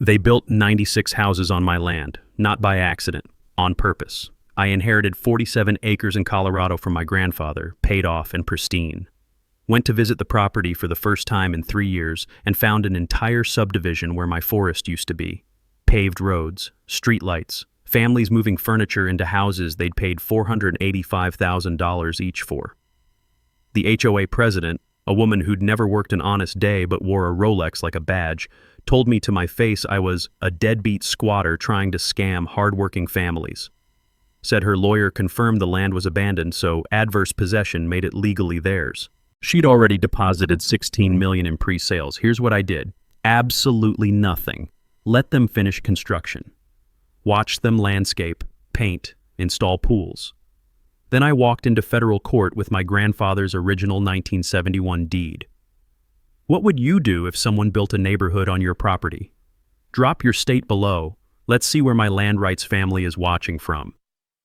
They built 96 houses on my land, not by accident, on purpose. I inherited 47 acres in Colorado from my grandfather, paid off and pristine. Went to visit the property for the first time in 3 years and found an entire subdivision where my forest used to be. Paved roads, streetlights, families moving furniture into houses they'd paid $485,000 each for. The HOA president, a woman who'd never worked an honest day but wore a Rolex like a badge, told me to my face I was a deadbeat squatter trying to scam hard-working families. Said her lawyer confirmed the land was abandoned, so adverse possession made it legally theirs. She'd already deposited $16 million in pre-sales. Here's what I did. Absolutely nothing. Let them finish construction. Watched them landscape, paint, install pools. Then I walked into federal court with my grandfather's original 1971 deed. What would you do if someone built a neighborhood on your property? Drop your state below. Let's see where my land rights family is watching from.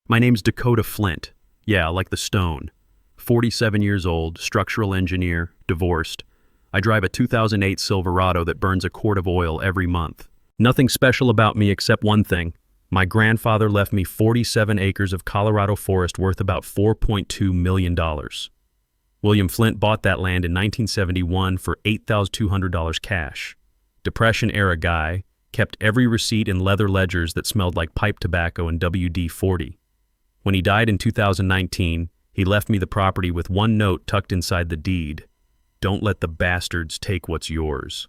My name's Dakota Flint. Yeah, like the stone. 47 years old, structural engineer, divorced. I drive a 2008 Silverado that burns a quart of oil every month. Nothing special about me except one thing. My grandfather left me 47 acres of Colorado forest worth about $4.2 million. William Flint bought that land in 1971 for $8,200 cash. Depression-era guy, kept every receipt in leather ledgers that smelled like pipe tobacco and WD-40. When he died in 2019, he left me the property with one note tucked inside the deed. Don't let the bastards take what's yours.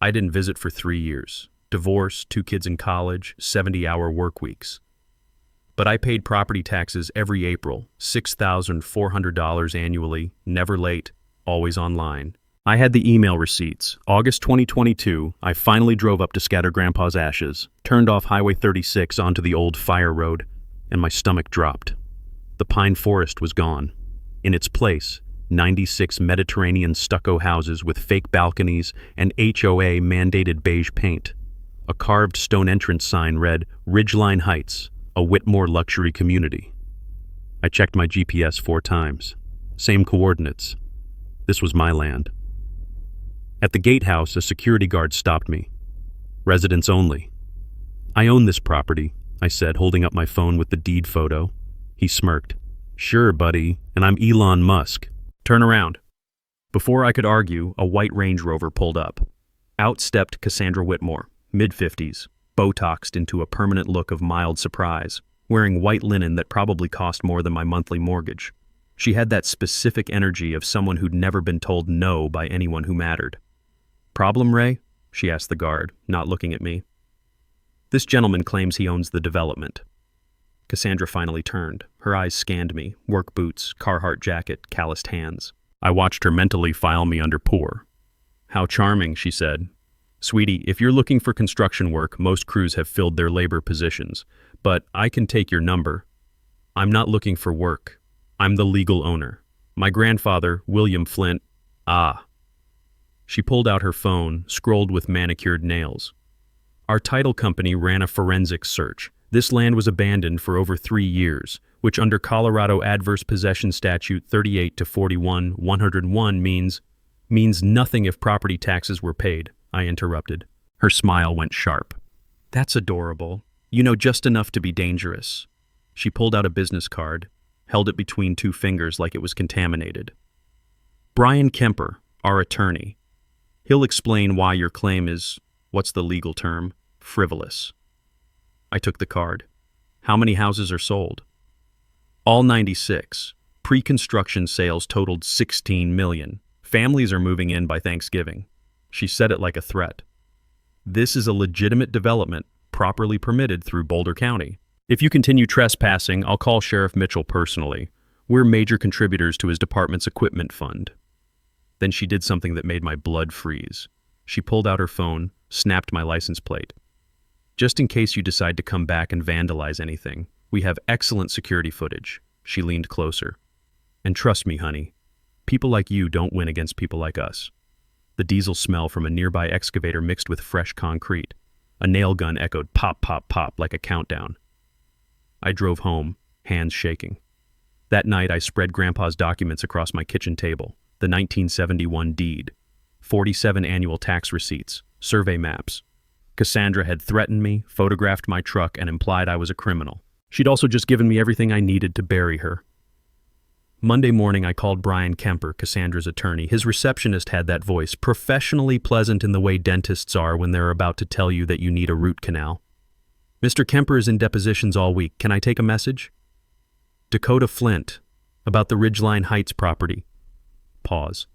I didn't visit for 3 years. Divorce, 2 kids in college, 70-hour work weeks. But I paid property taxes every April, $6,400 annually, never late, always online. I had the email receipts. August 2022, I finally drove up to scatter Grandpa's ashes, turned off Highway 36 onto the old fire road, and my stomach dropped. The pine forest was gone. In its place, 96 Mediterranean stucco houses with fake balconies and HOA-mandated beige paint. A carved stone entrance sign read, Ridgeline Heights, a Whitmore luxury community. I checked my GPS 4 times. Same coordinates. This was my land. At the gatehouse, a security guard stopped me. Residents only. I own this property, I said, holding up my phone with the deed photo. He smirked. Sure, buddy, and I'm Elon Musk. Turn around. Before I could argue, a white Range Rover pulled up. Out stepped Cassandra Whitmore, mid-50s, Botoxed into a permanent look of mild surprise, wearing white linen that probably cost more than my monthly mortgage. She had that specific energy of someone who'd never been told no by anyone who mattered. Problem, Ray? She asked the guard, not looking at me. This gentleman claims he owns the development. Cassandra finally turned. Her eyes scanned me, work boots, Carhartt jacket, calloused hands. I watched her mentally file me under poor. How charming, she said. Sweetie, if you're looking for construction work, most crews have filled their labor positions, but I can take your number. I'm not looking for work. I'm the legal owner. My grandfather, William Flint, She pulled out her phone, scrolled with manicured nails. Our title company ran a forensic search. This land was abandoned for over 3 years, which under Colorado Adverse Possession Statute 38-41-101 means nothing if property taxes were paid, I interrupted. Her smile went sharp. That's adorable. You know just enough to be dangerous. She pulled out a business card, held it between 2 fingers like it was contaminated. Brian Kemper, our attorney. He'll explain why your claim is, what's the legal term, frivolous. I took the card. How many houses are sold? All 96. Pre-construction sales totaled $16 million. Families are moving in by Thanksgiving. She said it like a threat. This is a legitimate development, properly permitted through Boulder County. If you continue trespassing, I'll call Sheriff Mitchell personally. We're major contributors to his department's equipment fund. Then she did something that made my blood freeze. She pulled out her phone, snapped my license plate. Just in case you decide to come back and vandalize anything, we have excellent security footage. She leaned closer. And trust me, honey, people like you don't win against people like us. The diesel smell from a nearby excavator mixed with fresh concrete. A nail gun echoed pop, pop, pop like a countdown. I drove home, hands shaking. That night I spread Grandpa's documents across my kitchen table. The 1971 deed, 47 annual tax receipts, survey maps, Cassandra had threatened me, photographed my truck, and implied I was a criminal. She'd also just given me everything I needed to bury her. Monday morning, I called Brian Kemper, Cassandra's attorney. His receptionist had that voice, professionally pleasant in the way dentists are when they're about to tell you that you need a root canal. Mr. Kemper is in depositions all week. Can I take a message? Dakota Flint, about the Ridgeline Heights property. Pause.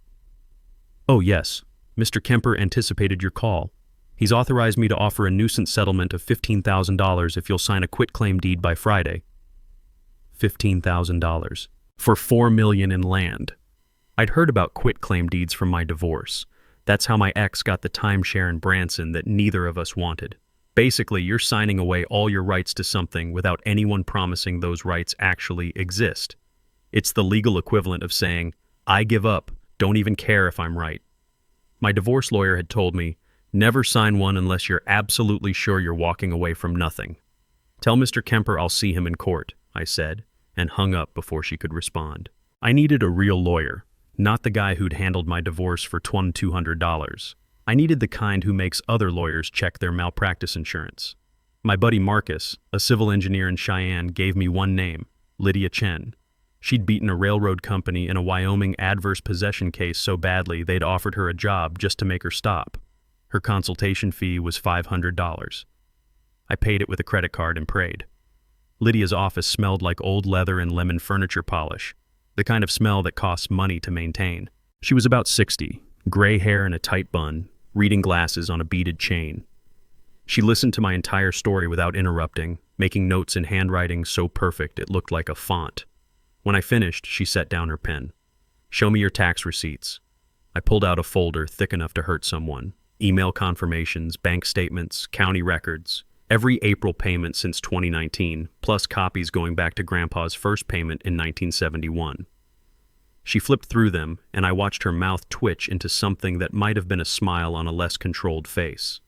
Oh, yes. Mr. Kemper anticipated your call. He's authorized me to offer a nuisance settlement of $15,000 if you'll sign a quitclaim deed by Friday. $15,000. For $4 million in land. I'd heard about quitclaim deeds from my divorce. That's how my ex got the timeshare in Branson that neither of us wanted. Basically, you're signing away all your rights to something without anyone promising those rights actually exist. It's the legal equivalent of saying, I give up, don't even care if I'm right. My divorce lawyer had told me, never sign one unless you're absolutely sure you're walking away from nothing. Tell Mr. Kemper I'll see him in court, I said, and hung up before she could respond. I needed a real lawyer, not the guy who'd handled my divorce for $2,200. I needed the kind who makes other lawyers check their malpractice insurance. My buddy Marcus, a civil engineer in Cheyenne, gave me one name, Lydia Chen. She'd beaten a railroad company in a Wyoming adverse possession case so badly they'd offered her a job just to make her stop. Her consultation fee was $500. I paid it with a credit card and prayed. Lydia's office smelled like old leather and lemon furniture polish, the kind of smell that costs money to maintain. She was about 60, gray hair in a tight bun, reading glasses on a beaded chain. She listened to my entire story without interrupting, making notes in handwriting so perfect it looked like a font. When I finished, she set down her pen. Show me your tax receipts. I pulled out a folder thick enough to hurt someone. Email confirmations, bank statements, county records, every April payment since 2019, plus copies going back to Grandpa's first payment in 1971. She flipped through them, and I watched her mouth twitch into something that might have been a smile on a less controlled face.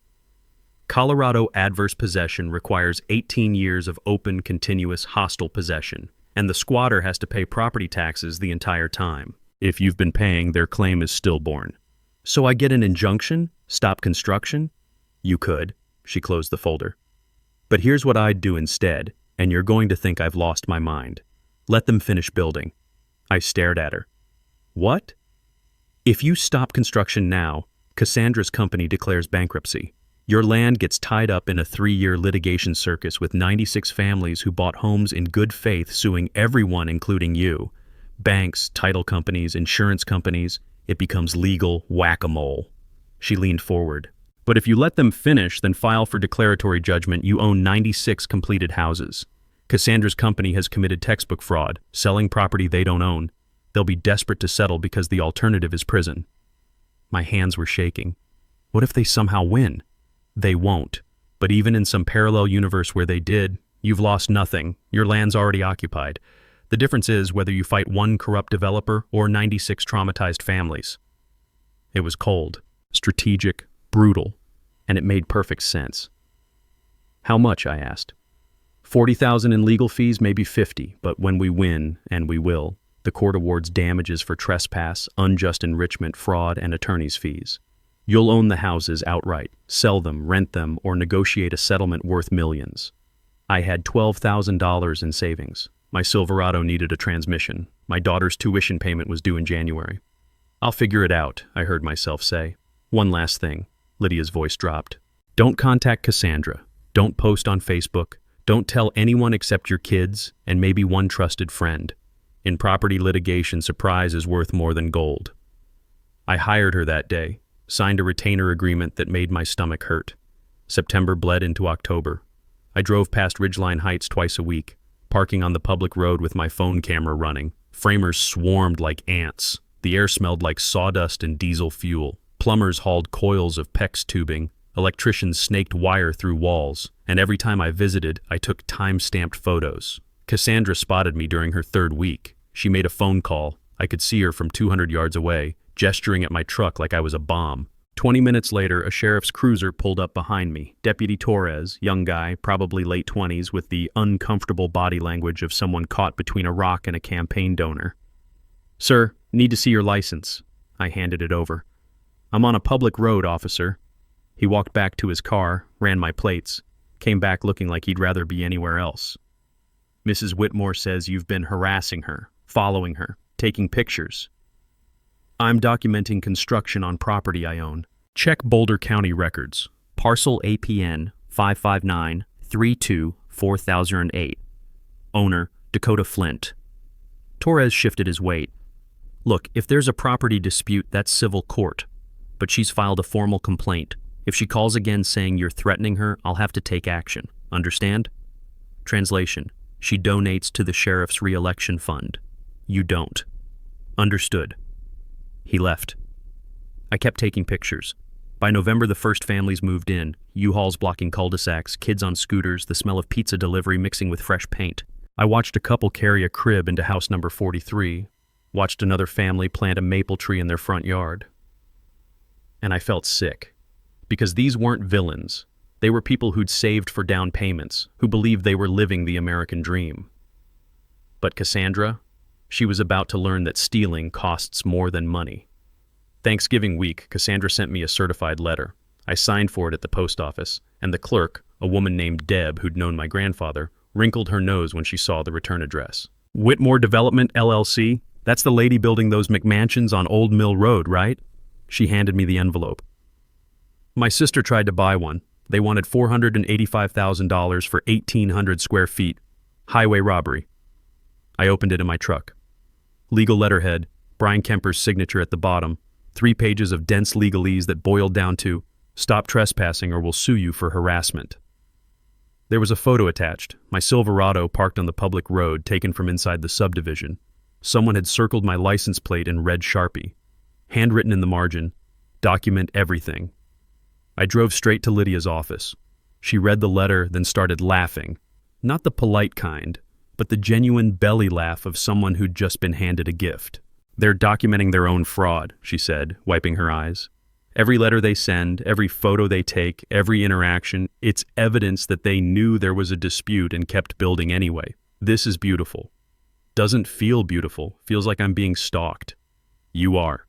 Colorado adverse possession requires 18 years of open, continuous, hostile possession, and the squatter has to pay property taxes the entire time. If you've been paying, their claim is stillborn. So I get an injunction? Stop construction? You could. She closed the folder. But here's what I'd do instead, and you're going to think I've lost my mind. Let them finish building. I stared at her. What? If you stop construction now, Cassandra's company declares bankruptcy. Your land gets tied up in a 3-year litigation circus with 96 families who bought homes in good faith suing everyone including you. Banks, title companies, insurance companies. It becomes legal whack-a-mole. She leaned forward. But if you let them finish, then file for declaratory judgment. You own 96 completed houses. Cassandra's company has committed textbook fraud, selling property they don't own. They'll be desperate to settle because the alternative is prison. My hands were shaking. What if they somehow win? They won't. But even in some parallel universe where they did, you've lost nothing. Your land's already occupied. The difference is whether you fight one corrupt developer or 96 traumatized families. It was cold, strategic, brutal, and it made perfect sense. How much, I asked. $40,000 in legal fees, maybe $50, but when we win, and we will, the court awards damages for trespass, unjust enrichment, fraud, and attorney's fees. You'll own the houses outright, sell them, rent them, or negotiate a settlement worth millions. I had $12,000 in savings. My Silverado needed a transmission. My daughter's tuition payment was due in January. I'll figure it out, I heard myself say. One last thing. Lydia's voice dropped. Don't contact Cassandra. Don't post on Facebook. Don't tell anyone except your kids and maybe one trusted friend. In property litigation, surprise is worth more than gold. I hired her that day, signed a retainer agreement that made my stomach hurt. September bled into October. I drove past Ridgeline Heights twice a week, parking on the public road with my phone camera running. Framers swarmed like ants. The air smelled like sawdust and diesel fuel. Plumbers hauled coils of PEX tubing. Electricians snaked wire through walls. And every time I visited, I took time-stamped photos. Cassandra spotted me during her 3rd week. She made a phone call. I could see her from 200 yards away, gesturing at my truck like I was a bomb. 20 minutes later, a sheriff's cruiser pulled up behind me. Deputy Torres, young guy, probably late 20s, with the uncomfortable body language of someone caught between a rock and a campaign donor. Sir, need to see your license. I handed it over. I'm on a public road, officer. He walked back to his car, ran my plates, came back looking like he'd rather be anywhere else. Mrs. Whitmore says you've been harassing her, following her, taking pictures. I'm documenting construction on property I own. Check Boulder County records. Parcel APN 559-32-4008. Owner, Dakota Flint. Torres shifted his weight. Look, if there's a property dispute, that's civil court. But she's filed a formal complaint. If she calls again saying you're threatening her, I'll have to take action. Understand? Translation. She donates to the sheriff's re-election fund. You don't. Understood. He left. I kept taking pictures. By November, the first families moved in. U-Hauls blocking cul-de-sacs, kids on scooters, the smell of pizza delivery mixing with fresh paint. I watched a couple carry a crib into house number 43. Watched another family plant a maple tree in their front yard. And I felt sick. Because these weren't villains. They were people who'd saved for down payments, who believed they were living the American dream. But Cassandra? She was about to learn that stealing costs more than money. Thanksgiving week, Cassandra sent me a certified letter. I signed for it at the post office, and the clerk, a woman named Deb who'd known my grandfather, wrinkled her nose when she saw the return address. Whitmore Development, LLC? That's the lady building those McMansions on Old Mill Road, right? She handed me the envelope. My sister tried to buy one. They wanted $485,000 for 1,800 square feet. Highway robbery. I opened it in my truck. Legal letterhead, Brian Kemper's signature at the bottom, 3 pages of dense legalese that boiled down to, stop trespassing or we'll sue you for harassment. There was a photo attached, my Silverado parked on the public road taken from inside the subdivision. Someone had circled my license plate in red Sharpie. Handwritten in the margin, document everything. I drove straight to Lydia's office. She read the letter, then started laughing. Not the polite kind, but the genuine belly laugh of someone who'd just been handed a gift. They're documenting their own fraud, she said, wiping her eyes. Every letter they send, every photo they take, every interaction, it's evidence that they knew there was a dispute and kept building anyway. This is beautiful. Doesn't feel beautiful, feels like I'm being stalked. You are.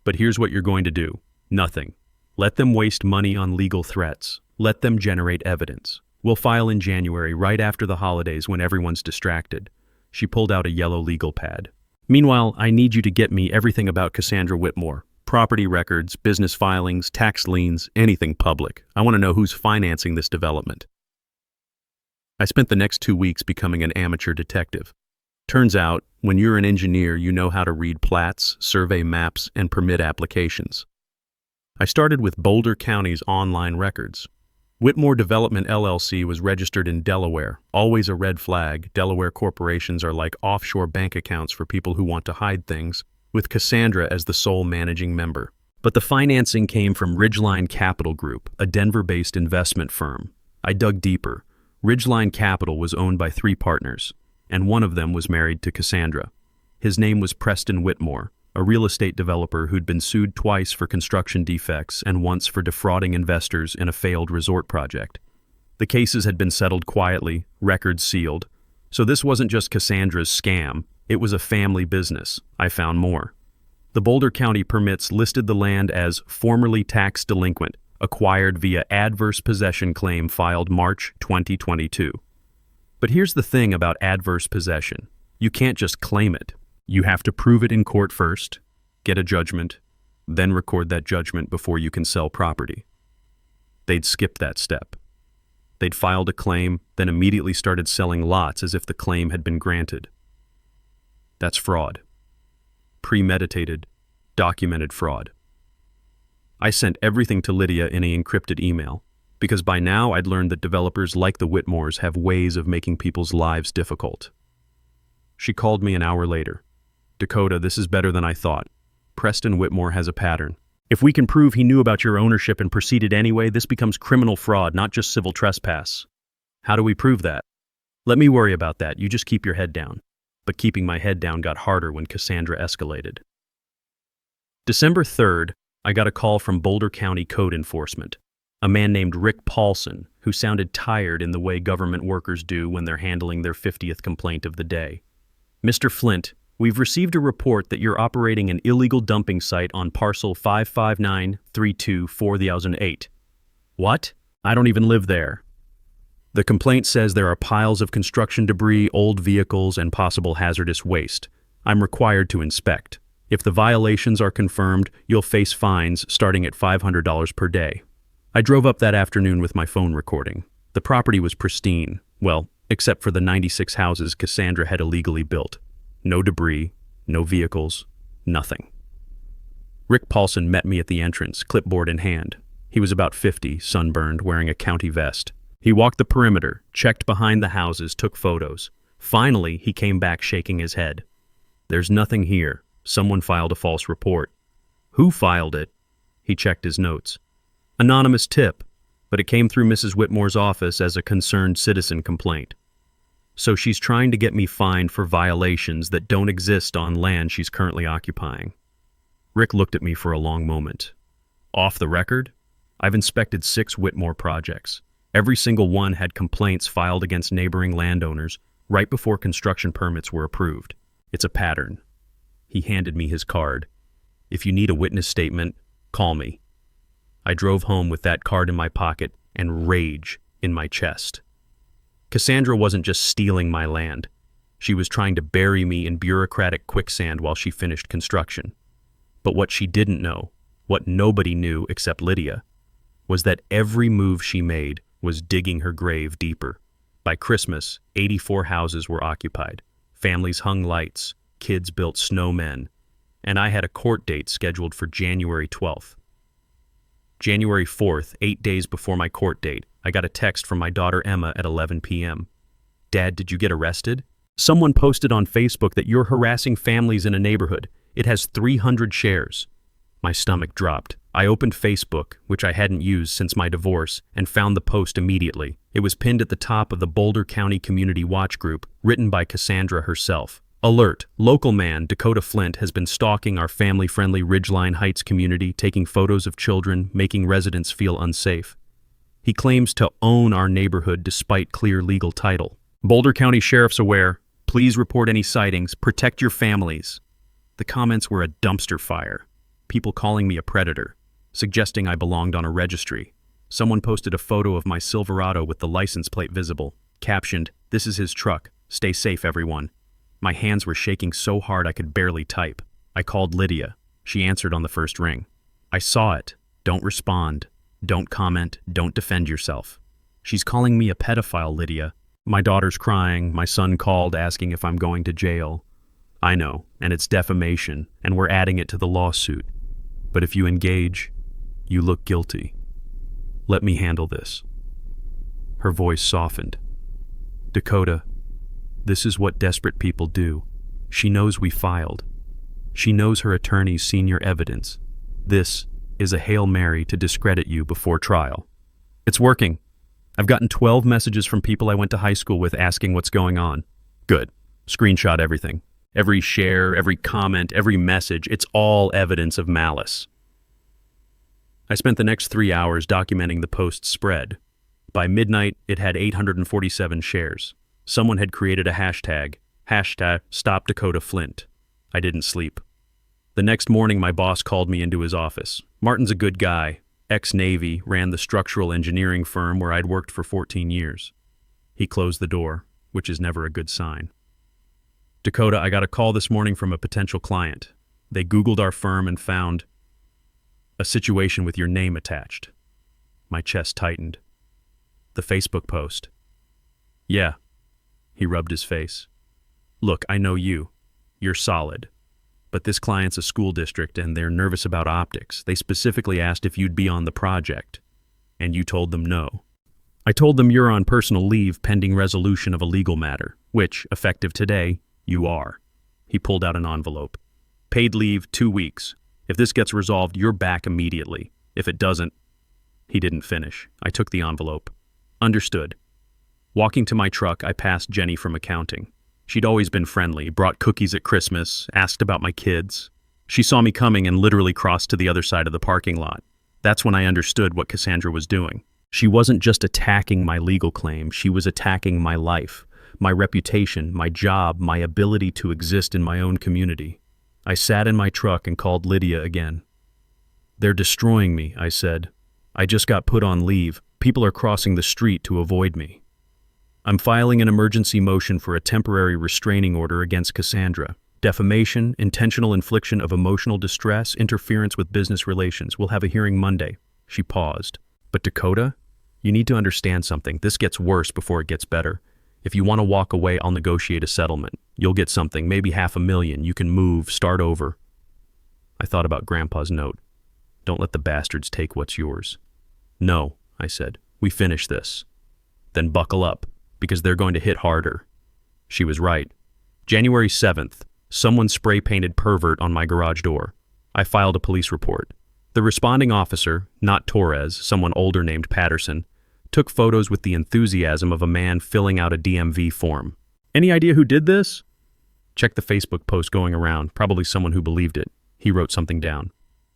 But here's what you're going to do. Nothing. Let them waste money on legal threats. Let them generate evidence. We'll file in January, right after the holidays when everyone's distracted. She pulled out a yellow legal pad. Meanwhile, I need you to get me everything about Cassandra Whitmore. Property records, business filings, tax liens, anything public. I want to know who's financing this development. I spent the next 2 weeks becoming an amateur detective. Turns out, when you're an engineer, you know how to read plats, survey maps, and permit applications. I started with Boulder County's online records. Whitmore Development LLC was registered in Delaware, always a red flag. Delaware corporations are like offshore bank accounts for people who want to hide things, with Cassandra as the sole managing member. But the financing came from Ridgeline Capital Group, a Denver-based investment firm. I dug deeper. Ridgeline Capital was owned by 3 partners, and one of them was married to Cassandra. His name was Preston Whitmore, a real estate developer who'd been sued twice for construction defects and once for defrauding investors in a failed resort project. The cases had been settled quietly, records sealed. So this wasn't just Cassandra's scam, it was a family business. I found more. The Boulder County permits listed the land as formerly tax delinquent, acquired via adverse possession claim filed March 2022. But here's the thing about adverse possession. You can't just claim it. You have to prove it in court first, get a judgment, then record that judgment before you can sell property. They'd skipped that step. They'd filed a claim, then immediately started selling lots as if the claim had been granted. That's fraud. Premeditated, documented fraud. I sent everything to Lydia in an encrypted email, because by now I'd learned that developers like the Whitmores have ways of making people's lives difficult. She called me an hour later. Dakota, this is better than I thought. Preston Whitmore has a pattern. If we can prove he knew about your ownership and proceeded anyway, this becomes criminal fraud, not just civil trespass. How do we prove that? Let me worry about that, you just keep your head down. But keeping my head down got harder when Cassandra escalated. December 3rd, I got a call from Boulder County Code Enforcement. A man named Rick Paulson, who sounded tired in the way government workers do when they're handling their 50th complaint of the day. Mr. Flint, we've received a report that you're operating an illegal dumping site on parcel 559-32-4008. What? I don't even live there. The complaint says there are piles of construction debris, old vehicles, and possible hazardous waste. I'm required to inspect. If the violations are confirmed, you'll face fines starting at $500 per day. I drove up that afternoon with my phone recording. The property was pristine, well, except for the 96 houses Cassandra had illegally built. No debris, no vehicles, nothing. Rick Paulson met me at the entrance, clipboard in hand. He was about 50, sunburned, wearing a county vest. He walked the perimeter, checked behind the houses, took photos. Finally, he came back shaking his head. There's nothing here. Someone filed a false report. Who filed it? He checked his notes. Anonymous tip, but it came through Mrs. Whitmore's office as a concerned citizen complaint. So she's trying to get me fined for violations that don't exist on land she's currently occupying. Rick looked at me for a long moment. Off the record, I've inspected 6 Whitmore projects. Every single one had complaints filed against neighboring landowners right before construction permits were approved. It's a pattern. He handed me his card. If you need a witness statement, call me. I drove home with that card in my pocket and rage in my chest. Cassandra wasn't just stealing my land. She was trying to bury me in bureaucratic quicksand while she finished construction. But what she didn't know, what nobody knew except Lydia, was that every move she made was digging her grave deeper. By Christmas, 84 houses were occupied. Families hung lights, kids built snowmen, and I had a court date scheduled for January 12th. January 4th, 8 days before my court date, I got a text from my daughter Emma at 11 p.m. Dad, did you get arrested? Someone posted on Facebook that you're harassing families in a neighborhood. It has 300 shares. My stomach dropped. I opened Facebook, which I hadn't used since my divorce, and found the post immediately. It was pinned at the top of the Boulder County Community Watch group, written by Cassandra herself. Alert! Local man Dakota Flint has been stalking our family-friendly Ridgeline Heights community, taking photos of children, making residents feel unsafe. He claims to own our neighborhood despite clear legal title. Boulder County Sheriff's aware. Please report any sightings. Protect your families. The comments were a dumpster fire. People calling me a predator, suggesting I belonged on a registry. Someone posted a photo of my Silverado with the license plate visible, captioned, "This is his truck. Stay safe, everyone." My hands were shaking so hard I could barely type. I called Lydia. She answered on the first ring. I saw it. Don't respond. Don't comment. Don't defend yourself. She's calling me a pedophile, Lydia. My daughter's crying. My son called asking if I'm going to jail. I know, and it's defamation, and we're adding it to the lawsuit. But if you engage, you look guilty. Let me handle this. Her voice softened. Dakota, this is what desperate people do. She knows we filed. She knows her attorney's seen your evidence. This is a Hail Mary to discredit you before trial. It's working. I've gotten 12 messages from people I went to high school with asking what's going on. Good. Screenshot everything. Every share, every comment, every message, it's all evidence of malice. I spent the next 3 hours documenting the post's spread. By midnight, it had 847 shares. Someone had created a hashtag #StopDakotaFlint. I didn't sleep. The next morning, my boss called me into his office. Martin's a good guy. Ex-Navy, ran the structural engineering firm where I'd worked for 14 years. He closed the door, which is never a good sign. Dakota, I got a call this morning from a potential client. They Googled our firm and found a situation with your name attached. My chest tightened. The Facebook post. Yeah. He rubbed his face. Look, I know you. You're solid. But this client's a school district and they're nervous about optics. They specifically asked if you'd be on the project. And you told them no. I told them you're on personal leave pending resolution of a legal matter, which, effective today, you are. He pulled out an envelope. Paid leave 2 weeks. If this gets resolved, you're back immediately. If it doesn't... He didn't finish. I took the envelope. Understood. Walking to my truck, I passed Jenny from accounting. She'd always been friendly, brought cookies at Christmas, asked about my kids. She saw me coming and literally crossed to the other side of the parking lot. That's when I understood what Cassandra was doing. She wasn't just attacking my legal claim, she was attacking my life, my reputation, my job, my ability to exist in my own community. I sat in my truck and called Lydia again. They're destroying me, I said. I just got put on leave. People are crossing the street to avoid me. I'm filing an emergency motion for a temporary restraining order against Cassandra. Defamation, intentional infliction of emotional distress, interference with business relations. We'll have a hearing Monday. She paused. But Dakota, you need to understand something. This gets worse before it gets better. If you want to walk away, I'll negotiate a settlement. You'll get something, maybe $500,000. You can move, start over. I thought about Grandpa's note. Don't let the bastards take what's yours. No, I said. We finish this. Then buckle up, because they're going to hit harder. She was right. January 7th, someone spray-painted pervert on my garage door. I filed a police report. The responding officer, not Torres, someone older named Patterson, took photos with the enthusiasm of a man filling out a DMV form. Any idea who did this? Check the Facebook post going around, probably someone who believed it. He wrote something down.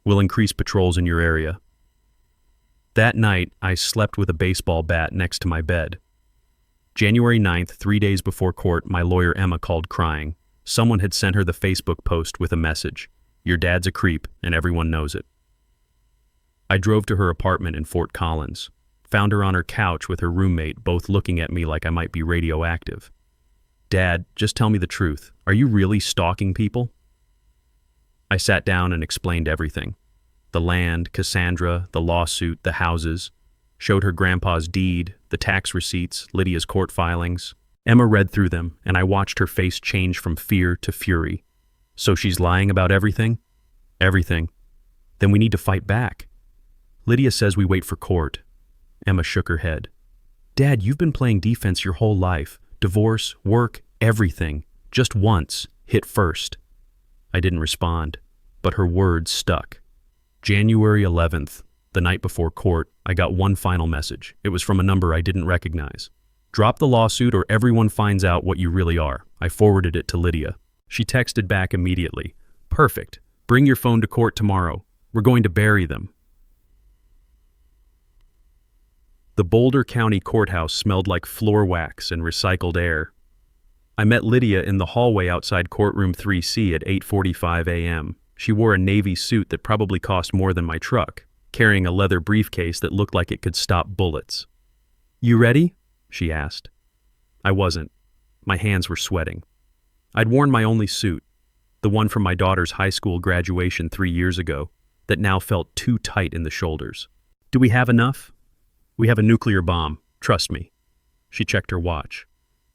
We'll increase patrols in your area. That night, I slept with a baseball bat next to my bed. January 9th, 3 days before court, my lawyer Emma called crying. Someone had sent her the Facebook post with a message. Your dad's a creep, and everyone knows it. I drove to her apartment in Fort Collins. Found her on her couch with her roommate, both looking at me like I might be radioactive. Dad, just tell me the truth. Are you really stalking people? I sat down and explained everything. The land, Cassandra, the lawsuit, the houses. Showed her grandpa's deed, the tax receipts, Lydia's court filings. Emma read through them, and I watched her face change from fear to fury. So she's lying about everything? Everything. Then we need to fight back. Lydia says we wait for court. Emma shook her head. Dad, you've been playing defense your whole life. Divorce, work, everything. Just once. Hit first. I didn't respond, but her words stuck. January 11th, the night before court, I got one final message. It was from a number I didn't recognize. Drop the lawsuit or everyone finds out what you really are. I forwarded it to Lydia. She texted back immediately. Perfect. Bring your phone to court tomorrow. We're going to bury them. The Boulder County Courthouse smelled like floor wax and recycled air. I met Lydia in the hallway outside courtroom 3C at 8:45 a.m. She wore a navy suit that probably cost more than my truck, carrying a leather briefcase that looked like it could stop bullets. You ready? She asked. I wasn't. My hands were sweating. I'd worn my only suit, the one from my daughter's high school graduation 3 years ago, that now felt too tight in the shoulders. Do we have enough? We have a nuclear bomb, trust me. She checked her watch.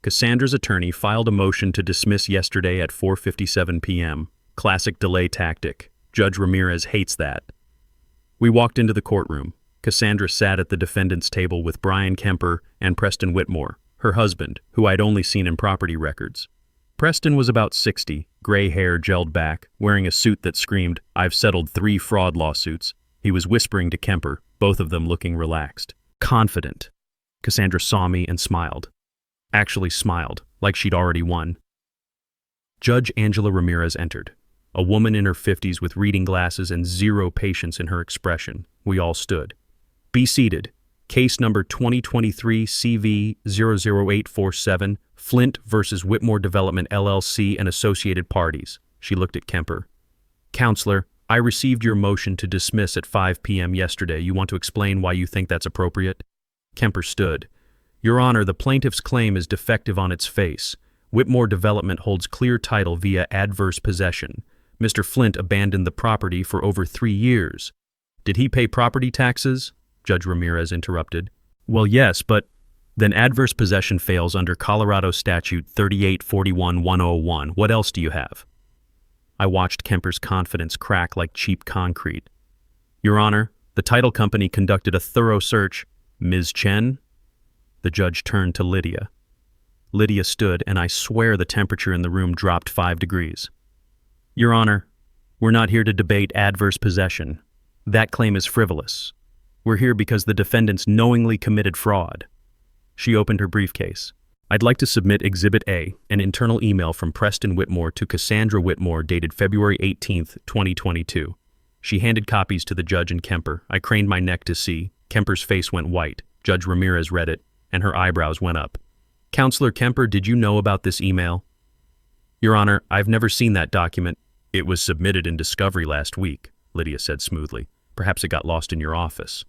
Cassandra's attorney filed a motion to dismiss yesterday at 4:57 p.m. Classic delay tactic. Judge Ramirez hates that. We walked into the courtroom. Cassandra sat at the defendant's table with Brian Kemper and Preston Whitmore, her husband, who I'd only seen in property records. Preston was about 60, gray hair gelled back, wearing a suit that screamed, I've settled 3 fraud lawsuits. He was whispering to Kemper, both of them looking relaxed. Confident. Cassandra saw me and smiled. Actually smiled, like she'd already won. Judge Angela Ramirez entered. A woman in her 50s with reading glasses and zero patience in her expression. We all stood. Be seated. Case number 2023 CV 00847, Flint versus Whitmore Development LLC and associated parties. She looked at Kemper. Counselor, I received your motion to dismiss at 5 p.m. yesterday. You want to explain why you think that's appropriate? Kemper stood. Your Honor, the plaintiff's claim is defective on its face. Whitmore Development holds clear title via adverse possession. Mr. Flint abandoned the property for over 3 years. Did he pay property taxes? Judge Ramirez interrupted. Well, yes, but then adverse possession fails under Colorado Statute 3841-101. What else do you have? I watched Kemper's confidence crack like cheap concrete. Your Honor, the title company conducted a thorough search. Ms. Chen? The judge turned to Lydia. Lydia stood, and I swear the temperature in the room dropped 5 degrees. Your Honor, we're not here to debate adverse possession. That claim is frivolous. We're here because the defendants knowingly committed fraud. She opened her briefcase. I'd like to submit Exhibit A, an internal email from Preston Whitmore to Cassandra Whitmore dated February 18th, 2022. She handed copies to the judge and Kemper. I craned my neck to see. Kemper's face went white. Judge Ramirez read it, and her eyebrows went up. Counselor Kemper, did you know about this email? Your Honor, I've never seen that document. It was submitted in discovery last week, Lydia said smoothly. Perhaps it got lost in your office.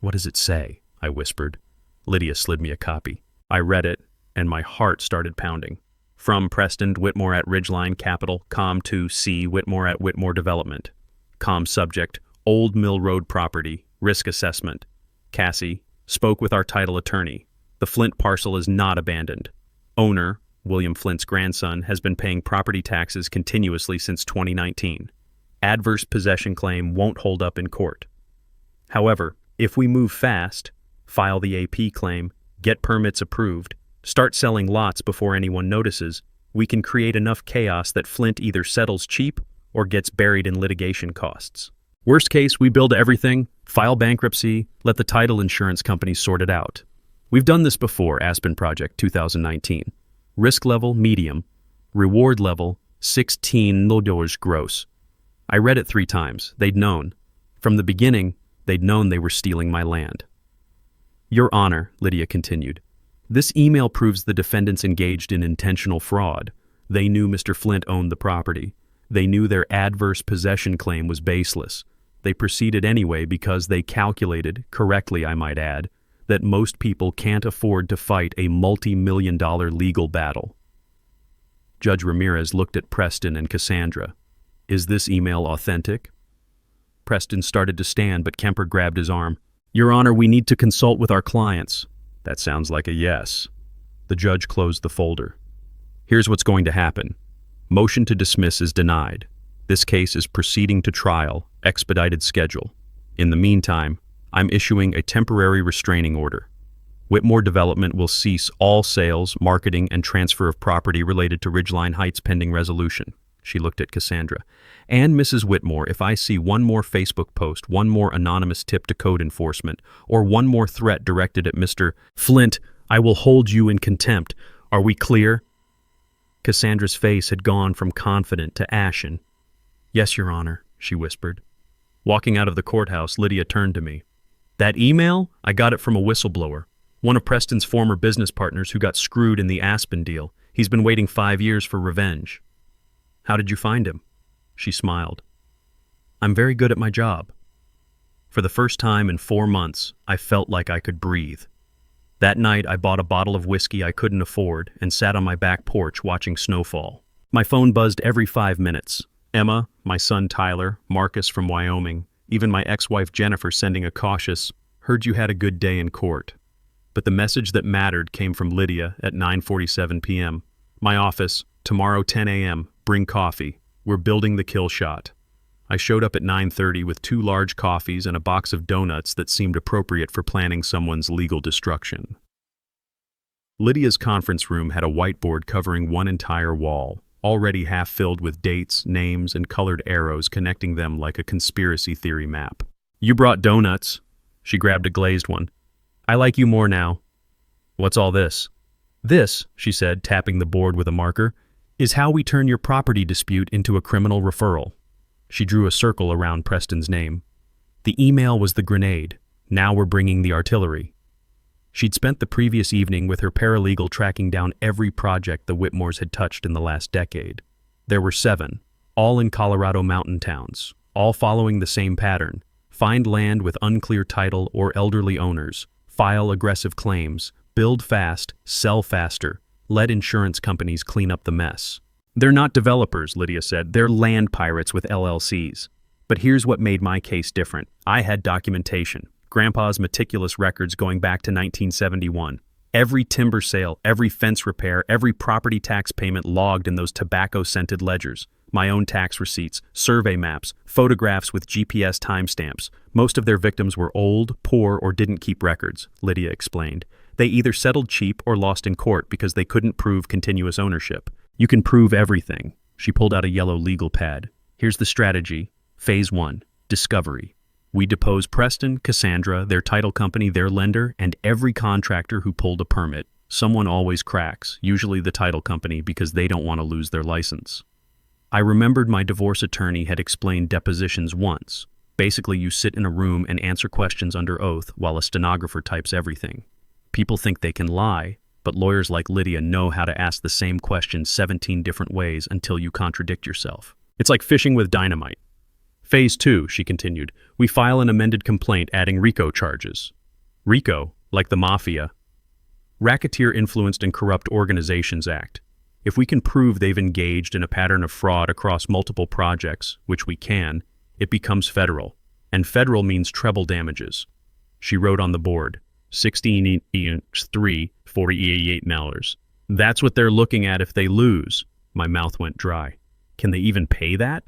What does it say? I whispered. Lydia slid me a copy. I read it, and my heart started pounding. From Preston Whitmore at Ridgeline Capital, Com to C. Whitmore at Whitmore Development. Com subject, Old Mill Road property, risk assessment. Cassie, spoke with our title attorney. The Flint parcel is not abandoned. Owner, William Flint's grandson, has been paying property taxes continuously since 2019. Adverse possession claim won't hold up in court. However, if we move fast, file the AP claim, get permits approved, start selling lots before anyone notices, we can create enough chaos that Flint either settles cheap or gets buried in litigation costs. Worst case, we build everything, file bankruptcy, let the title insurance companies sort it out. We've done this before, Aspen Project 2019. Risk level, medium. Reward level, $16 gross. I read it 3 times. They'd known. From the beginning, they'd known they were stealing my land. Your Honor, Lydia continued, this email proves the defendants engaged in intentional fraud. They knew Mr. Flint owned the property. They knew their adverse possession claim was baseless. They proceeded anyway because they calculated, correctly I might add, that most people can't afford to fight a multi-million-dollar legal battle. Judge Ramirez looked at Preston and Cassandra. Is this email authentic? Preston started to stand, but Kemper grabbed his arm. Your Honor, we need to consult with our clients. That sounds like a yes. The judge closed the folder. Here's what's going to happen. Motion to dismiss is denied. This case is proceeding to trial, expedited schedule. In the meantime, I'm issuing a temporary restraining order. Whitmore Development will cease all sales, marketing, and transfer of property related to Ridgeline Heights pending resolution. She looked at Cassandra. And Mrs. Whitmore, if I see one more Facebook post, one more anonymous tip to code enforcement, or one more threat directed at Mr. Flint, I will hold you in contempt. Are we clear? Cassandra's face had gone from confident to ashen. Yes, Your Honor, she whispered. Walking out of the courthouse, Lydia turned to me. That email? I got it from a whistleblower. One of Preston's former business partners who got screwed in the Aspen deal. He's been waiting 5 years for revenge. How did you find him? She smiled. I'm very good at my job. For the first time in 4 months, I felt like I could breathe. That night, I bought a bottle of whiskey I couldn't afford and sat on my back porch watching snowfall. My phone buzzed every 5 minutes. Emma, my son Tyler, Marcus from Wyoming, even my ex-wife Jennifer sending a cautious, heard you had a good day in court. But the message that mattered came from Lydia at 9:47 p.m. My office, tomorrow 10 a.m., bring coffee. We're building the kill shot. I showed up at 9:30 with 2 large coffees and a box of donuts that seemed appropriate for planning someone's legal destruction. Lydia's conference room had a whiteboard covering one entire wall, already half filled with dates, names, and colored arrows connecting them like a conspiracy theory map. You brought donuts. She grabbed a glazed one. I like you more now. What's all this? This, she said, tapping the board with a marker, is how we turn your property dispute into a criminal referral. She drew a circle around Preston's name. The email was the grenade. Now we're bringing the artillery. She'd spent the previous evening with her paralegal tracking down every project the Whitmores had touched in the last decade. There were 7, all in Colorado mountain towns, all following the same pattern. Find land with unclear title or elderly owners, file aggressive claims, build fast, sell faster, let insurance companies clean up the mess. They're not developers, Lydia said. They're land pirates with LLCs. But here's what made my case different. I had documentation. Grandpa's meticulous records going back to 1971. Every timber sale, every fence repair, every property tax payment logged in those tobacco-scented ledgers. My own tax receipts, survey maps, photographs with GPS timestamps. Most of their victims were old, poor, or didn't keep records, Lydia explained. They either settled cheap or lost in court because they couldn't prove continuous ownership. You can prove everything. She pulled out a yellow legal pad. Here's the strategy. Phase 1, discovery. We depose Preston, Cassandra, their title company, their lender, and every contractor who pulled a permit. Someone always cracks, usually the title company, because they don't want to lose their license. I remembered my divorce attorney had explained depositions once. Basically, you sit in a room and answer questions under oath while a stenographer types everything. People think they can lie, but lawyers like Lydia know how to ask the same question 17 different ways until you contradict yourself. It's like fishing with dynamite. Phase 2, she continued. We file an amended complaint adding RICO charges. RICO, like the mafia. Racketeer Influenced and Corrupt Organizations Act. If we can prove they've engaged in a pattern of fraud across multiple projects, which we can, it becomes federal. And federal means treble damages. She wrote on the board, 16.348 That's what they're looking at if they lose. My mouth went dry. Can they even pay that?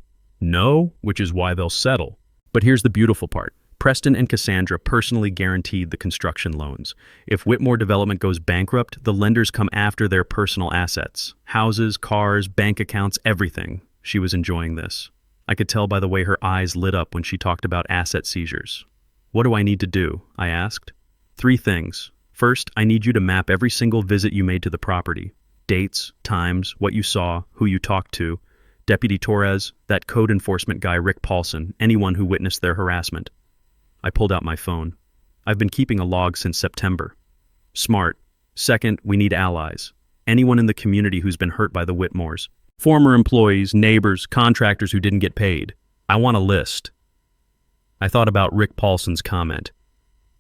No, which is why they'll settle. But here's the beautiful part. Preston and Cassandra personally guaranteed the construction loans. If Whitmore Development goes bankrupt, the lenders come after their personal assets. Houses, cars, bank accounts, everything. She was enjoying this. I could tell by the way her eyes lit up when she talked about asset seizures. What do I need to do? I asked. 3 things. First, I need you to map every single visit you made to the property. Dates, times, what you saw, who you talked to. Deputy Torres, that code enforcement guy Rick Paulson, anyone who witnessed their harassment. I pulled out my phone. I've been keeping a log since September. Smart. Second, we need allies. Anyone in the community who's been hurt by the Whitmores. Former employees, neighbors, contractors who didn't get paid. I want a list. I thought about Rick Paulson's comment.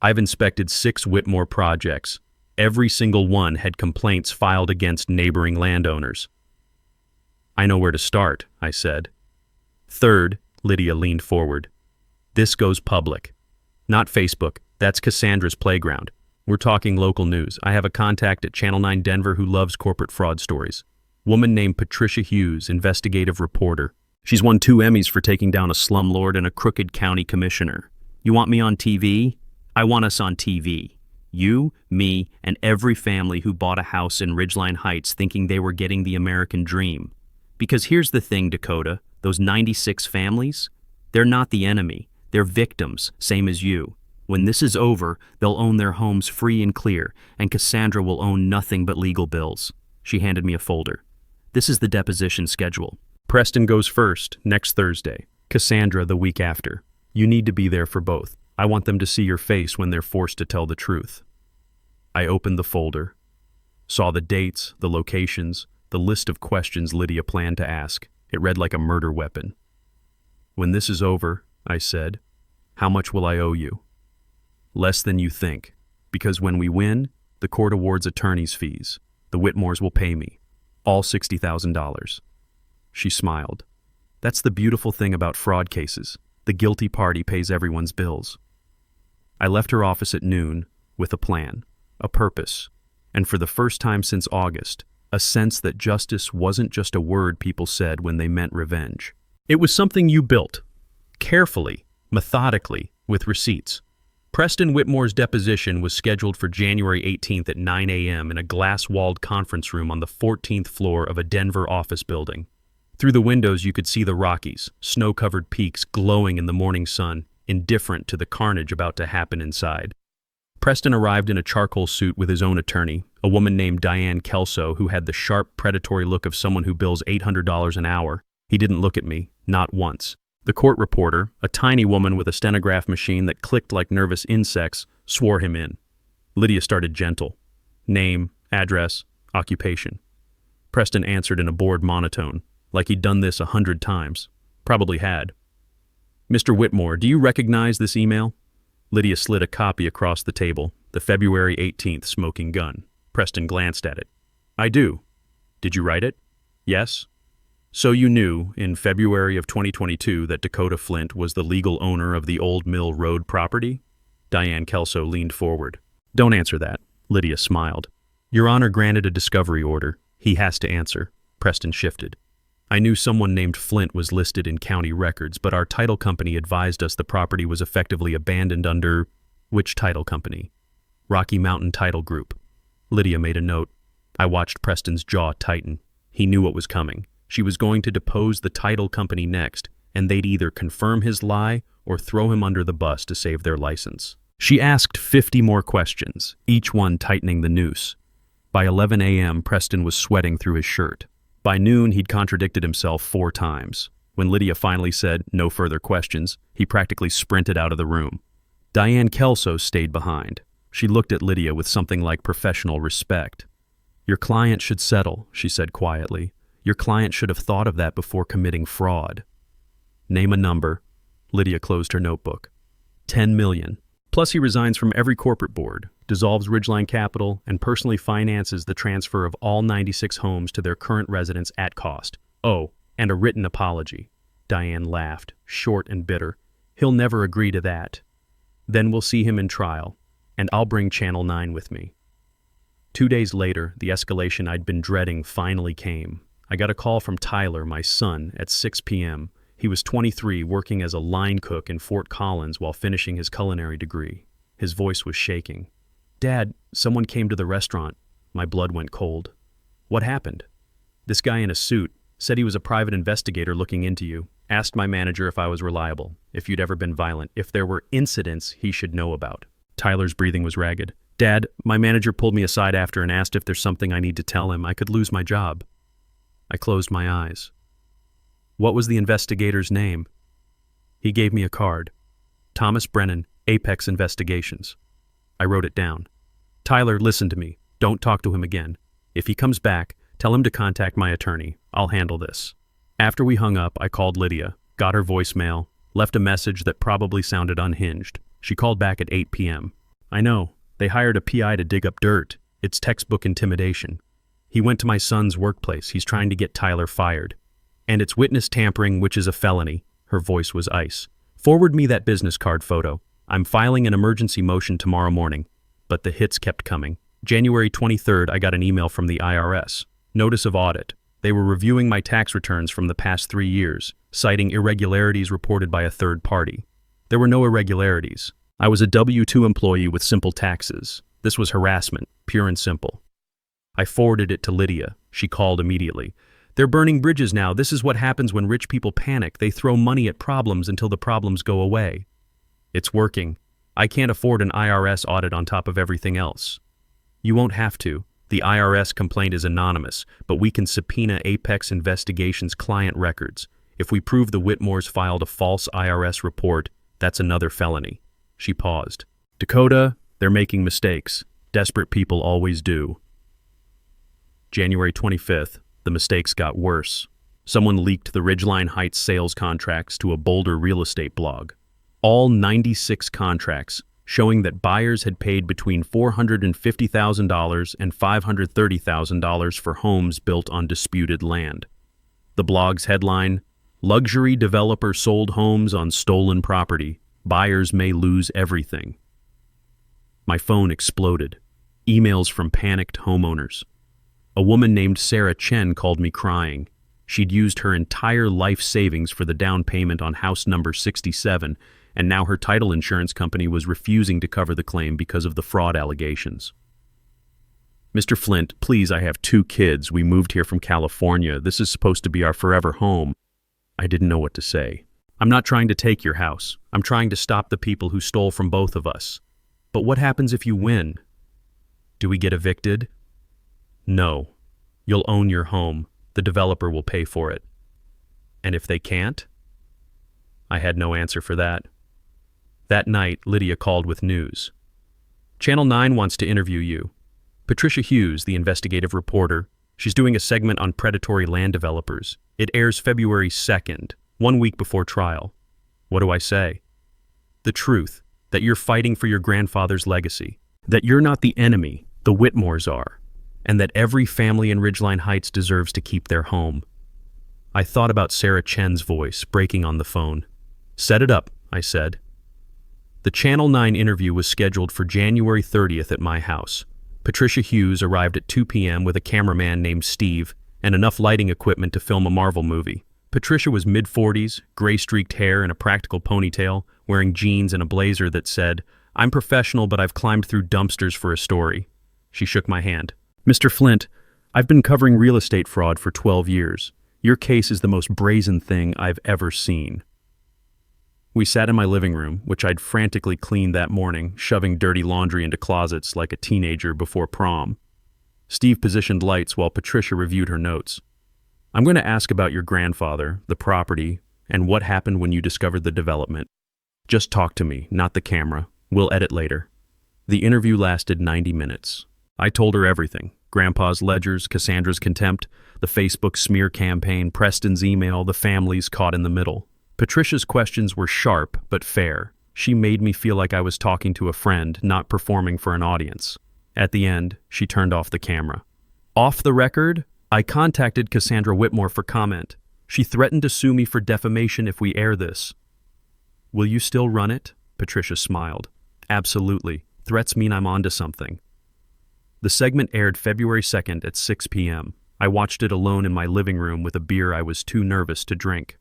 I've inspected 6 Whitmore projects. Every single one had complaints filed against neighboring landowners. I know where to start, I said. Third, Lydia leaned forward. This goes public. Not Facebook. That's Cassandra's playground. We're talking local news. I have a contact at Channel 9 Denver who loves corporate fraud stories. Woman named Patricia Hughes, investigative reporter. She's won 2 Emmys for taking down a slumlord and a crooked county commissioner. You want me on TV? I want us on TV. You, me, and every family who bought a house in Ridgeline Heights thinking they were getting the American dream. Because here's the thing, Dakota, those 96 families, they're not the enemy. They're victims, same as you. When this is over, they'll own their homes free and clear, and Cassandra will own nothing but legal bills. She handed me a folder. This is the deposition schedule. Preston goes first, next Thursday. Cassandra the week after. You need to be there for both. I want them to see your face when they're forced to tell the truth. I opened the folder, saw the dates, the locations, the list of questions Lydia planned to ask. It read like a murder weapon. When this is over, I said, how much will I owe you? Less than you think, because when we win, the court awards attorney's fees. The Whitmores will pay me, all $60,000. She smiled. That's the beautiful thing about fraud cases. The guilty party pays everyone's bills. I left her office at noon with a plan, a purpose, and for the first time since August, a sense that justice wasn't just a word people said when they meant revenge. It was something you built, carefully, methodically, with receipts. Preston Whitmore's deposition was scheduled for January 18th at 9 a.m. in a glass-walled conference room on the 14th floor of a Denver office building. Through the windows you could see the Rockies, snow-covered peaks glowing in the morning sun, indifferent to the carnage about to happen inside. Preston arrived in a charcoal suit with his own attorney, a woman named Diane Kelso who had the sharp, predatory look of someone who bills $800 an hour. He didn't look at me, not once. The court reporter, a tiny woman with a stenograph machine that clicked like nervous insects, swore him in. Lydia started gentle. Name, address, occupation. Preston answered in a bored monotone, like he'd done this 100 times. Probably had. Mr. Whitmore, do you recognize this email? Lydia slid a copy across the table, the February 18th smoking gun. Preston glanced at it. I do. Did you write it? Yes. So you knew, in February of 2022, that Dakota Flint was the legal owner of the Old Mill Road property? Diane Kelso leaned forward. Don't answer that. Lydia smiled. Your Honor granted a discovery order. He has to answer. Preston shifted. I knew someone named Flint was listed in county records, but our title company advised us the property was effectively abandoned under... Which title company? Rocky Mountain Title Group. Lydia made a note. I watched Preston's jaw tighten. He knew what was coming. She was going to depose the title company next, and they'd either confirm his lie or throw him under the bus to save their license. She asked 50 more questions, each one tightening the noose. By 11 a.m., Preston was sweating through his shirt. By noon, he'd contradicted himself 4 times. When Lydia finally said, no further questions, he practically sprinted out of the room. Diane Kelso stayed behind. She looked at Lydia with something like professional respect. Your client should settle, she said quietly. Your client should have thought of that before committing fraud. Name a number. Lydia closed her notebook. 10 million. Plus he resigns from every corporate board, dissolves Ridgeline Capital, and personally finances the transfer of all 96 homes to their current residents at cost. Oh, and a written apology. Diane laughed, short and bitter. He'll never agree to that. Then we'll see him in trial, and I'll bring Channel 9 with me. 2 days later, the escalation I'd been dreading finally came. I got a call from Tyler, my son, at 6 p.m. He was 23, working as a line cook in Fort Collins while finishing his culinary degree. His voice was shaking. "Dad, someone came to the restaurant." My blood went cold. "What happened?" "This guy in a suit said he was a private investigator looking into you. Asked my manager if I was reliable, if you'd ever been violent, if there were incidents he should know about." Tyler's breathing was ragged. "Dad, my manager pulled me aside after and asked if there's something I need to tell him. I could lose my job." I closed my eyes. "What was the investigator's name?" He gave me a card. "Thomas Brennan, Apex Investigations." I wrote it down. "Tyler, listen to me. Don't talk to him again. If he comes back, tell him to contact my attorney. I'll handle this." After we hung up, I called Lydia, got her voicemail, left a message that probably sounded unhinged. She called back at 8 p.m. "I know. They hired a PI to dig up dirt. It's textbook intimidation. He went to my son's workplace. He's trying to get Tyler fired. And it's witness tampering, which is a felony." Her voice was ice. "Forward me that business card photo. I'm filing an emergency motion tomorrow morning." But the hits kept coming. January 23rd, I got an email from the IRS. Notice of audit. They were reviewing my tax returns from the past 3 years, citing irregularities reported by a third party. There were no irregularities. I was a W-2 employee with simple taxes. This was harassment, pure and simple. I forwarded it to Lydia. She called immediately. "They're burning bridges now. This is what happens when rich people panic. They throw money at problems until the problems go away." "It's working. I can't afford an IRS audit on top of everything else." "You won't have to. The IRS complaint is anonymous, but we can subpoena Apex Investigations client records. If we prove the Whitmores filed a false IRS report, that's another felony." She paused. "Dakota, they're making mistakes. Desperate people always do." January 25th, the mistakes got worse. Someone leaked the Ridgeline Heights sales contracts to a Boulder real estate blog. All 96 contracts, showing that buyers had paid between $450,000 and $530,000 for homes built on disputed land. The blog's headline, "Luxury developer sold homes on stolen property. Buyers may lose everything." My phone exploded. Emails from panicked homeowners. A woman named Sarah Chen called me crying. She'd used her entire life savings for the down payment on house number 67, and now her title insurance company was refusing to cover the claim because of the fraud allegations. "Mr. Flint, please, I have 2 kids. We moved here from California. This is supposed to be our forever home." I didn't know what to say. "I'm not trying to take your house. I'm trying to stop the people who stole from both of us. But what happens if you win?" "Do we get evicted?" "No. You'll own your home. The developer will pay for it." "And if they can't?" I had no answer for that. That night, Lydia called with news. "Channel 9 wants to interview you. Patricia Hughes, the investigative reporter. She's doing a segment on predatory land developers. It airs February 2nd, 1 week before trial." What do I say? "The truth, that you're fighting for your grandfather's legacy, that you're not the enemy, the Whitmores are, and that every family in Ridgeline Heights deserves to keep their home." I thought about Sarah Chen's voice breaking on the phone. "Set it up," I said. The Channel 9 interview was scheduled for January 30th at my house. Patricia Hughes arrived at 2 p.m. with a cameraman named Steve and enough lighting equipment to film a Marvel movie. Patricia was mid-40s, gray-streaked hair and a practical ponytail, wearing jeans and a blazer that said, "I'm professional, but I've climbed through dumpsters for a story." She shook my hand. "Mr. Flint, I've been covering real estate fraud for 12 years. Your case is the most brazen thing I've ever seen." We sat in my living room, which I'd frantically cleaned that morning, shoving dirty laundry into closets like a teenager before prom. Steve positioned lights while Patricia reviewed her notes. "I'm going to ask about your grandfather, the property, and what happened when you discovered the development. Just talk to me, not the camera. We'll edit later." The interview lasted 90 minutes. I told her everything. Grandpa's ledgers, Cassandra's contempt, the Facebook smear campaign, Preston's email, the families caught in the middle. Patricia's questions were sharp but fair. She made me feel like I was talking to a friend, not performing for an audience. At the end, she turned off the camera. Off the record, I contacted Cassandra Whitmore for comment. She threatened to sue me for defamation if we air this. Will you still run it? Patricia smiled. Absolutely. Threats mean I'm onto something. The segment aired February 2nd at 6 p.m. I watched it alone in my living room with a beer I was too nervous to drink.